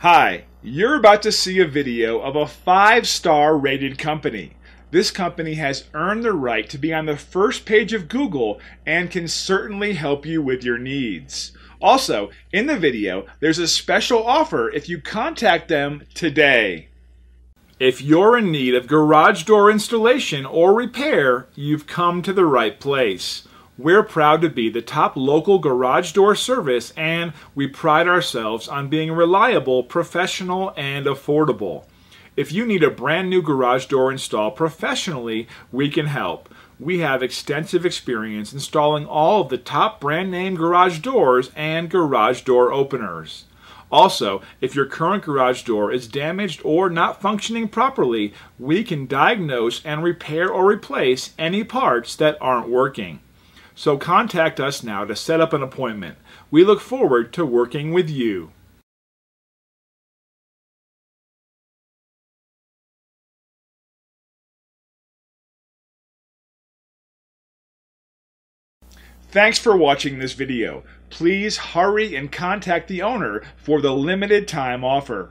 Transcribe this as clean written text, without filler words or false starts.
Hi, you're about to see a video of a 5-star rated company. This company has earned the right to be on the first page of Google and can certainly help you with your needs. Also, in the video, there's a special offer if you contact them today. If you're in need of garage door installation or repair, you've come to the right place. We're proud to be the top local garage door service, and we pride ourselves on being reliable, professional, and affordable. If you need a brand new garage door installed professionally, we can help. We have extensive experience installing all of the top brand name garage doors and garage door openers. Also, if your current garage door is damaged or not functioning properly, we can diagnose and repair or replace any parts that aren't working. So contact us now to set up an appointment. We look forward to working with you. Thanks for watching this video. Please hurry and contact the owner for the limited time offer.